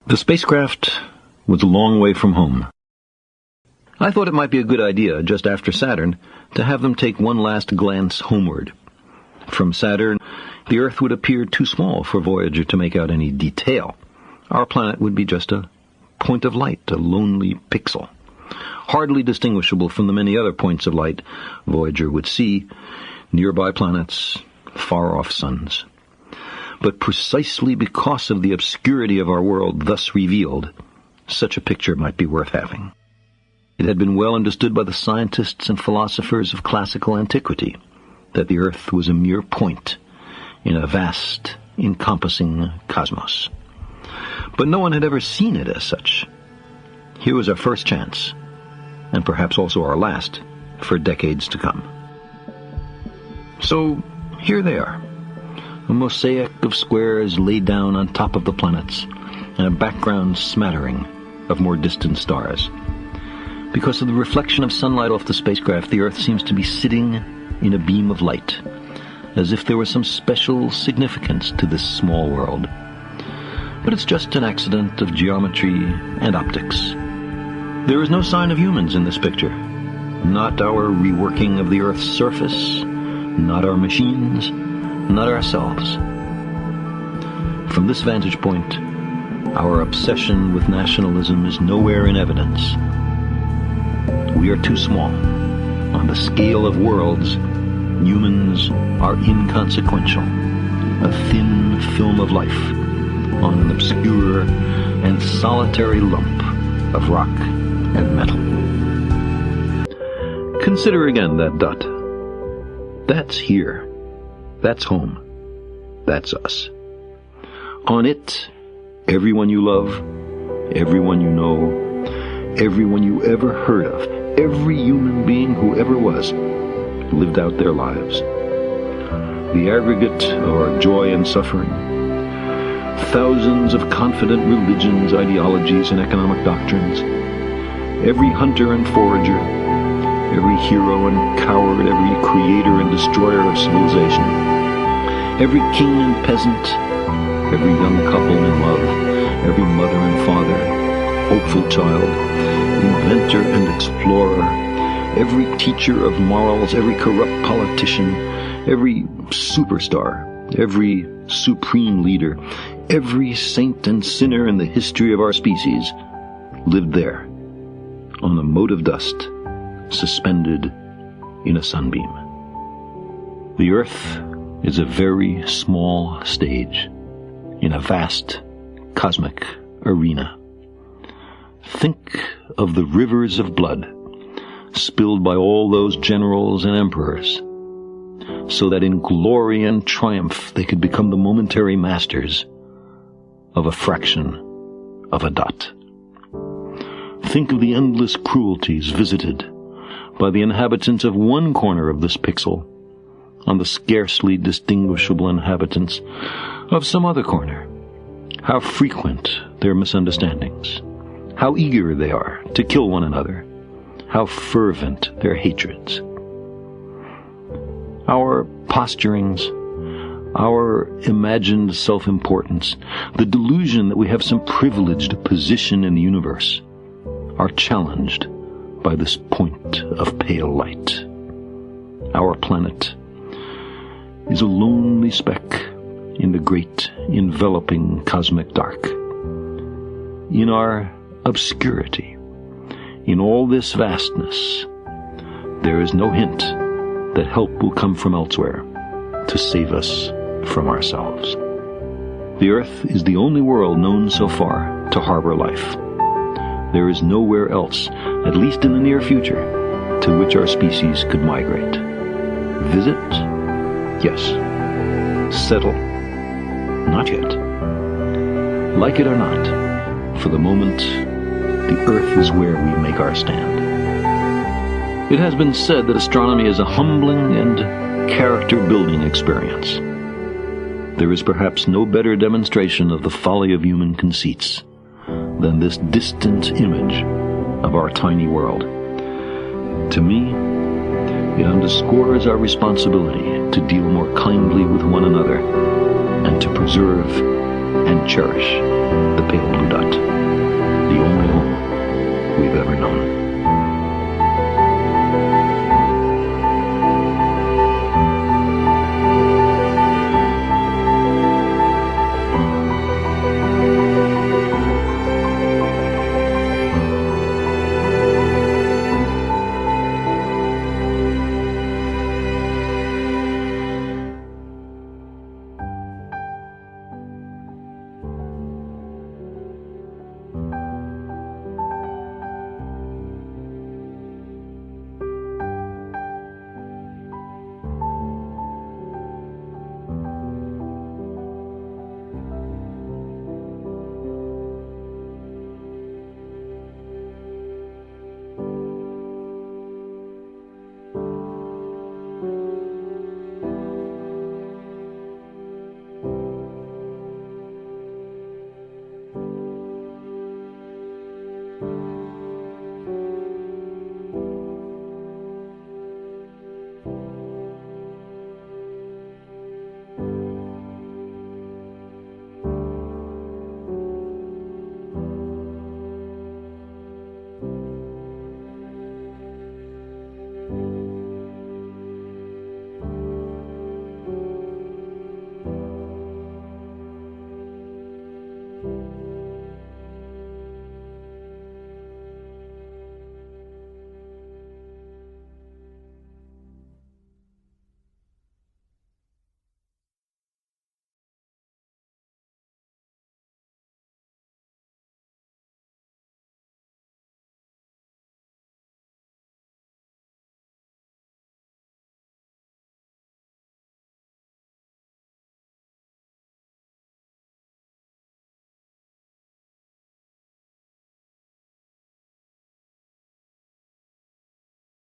The spacecraft was a long way from home. I thought it might be a good idea, just after Saturn, to have them take one last glance homeward. From Saturn, the Earth would appear too small for Voyager to make out any detail. Our planet would be just a point of light, a lonely pixel, hardly distinguishable from the many other points of light Voyager would see, nearby planets, far-off suns. But precisely because of the obscurity of our world thus revealed, such a picture might be worth having. It had been well understood by the scientists and philosophers of classical antiquity that the Earth was a mere point in a vast, encompassing cosmos. But no one had ever seen it as such. Here was our first chance, and perhaps also our last, for decades to come. So, here they are. A mosaic of squares laid down on top of the planets, and a background smattering of more distant stars. Because of the reflection of sunlight off the spacecraft, the Earth seems to be sitting in a beam of light, as if there was some special significance to this small world. But it's just an accident of geometry and optics. There is no sign of humans in this picture. Not our reworking of the Earth's surface, not our machines, not ourselves. From this vantage point, our obsession with nationalism is nowhere in evidence. We are too small. On the scale of worlds, humans are inconsequential, a thin film of life on an obscure and solitary lump of rock and metal. Consider again that dot. That's here. That's home. That's us. On it, everyone you love, everyone you know, everyone you ever heard of, every human being who ever was, lived out their lives. The aggregate of our joy and suffering, thousands of confident religions, ideologies, and economic doctrines, every hunter and forager, every hero and coward, every creator and destroyer of civilization, every king and peasant, every young couple in love, every mother and father, hopeful child, inventor and explorer, every teacher of morals, every corrupt politician, every superstar, every supreme leader, every saint and sinner in the history of our species lived there, on a mote of dust, suspended in a sunbeam. The Earth is a very small stage in a vast cosmic arena. Think of the rivers of blood spilled by all those generals and emperors, so that in glory and triumph they could become the momentary masters of a fraction of a dot. Think of the endless cruelties visited by the inhabitants of one corner of this pixel on the scarcely distinguishable inhabitants of some other corner. How frequent their misunderstandings, how eager they are to kill one another, how fervent their hatreds. Our posturings, our imagined self-importance, the delusion that we have some privileged position in the universe, are challenged by this point of pale light. Our planet is a lonely speck in the great enveloping cosmic dark. In our obscurity, in all this vastness, there is no hint that help will come from elsewhere to save us from ourselves. The Earth is the only world known so far to harbor life. There is nowhere else, at least in the near future, to which our species could migrate. Visit? Yes. Settle? Not yet. Like it or not, for the moment, the Earth is where we make our stand. It has been said that astronomy is a humbling and character-building experience. There is perhaps no better demonstration of the folly of human conceits than this distant image of our tiny world. To me, it underscores our responsibility to deal more kindly with one another and to preserve and cherish the pale blue dot.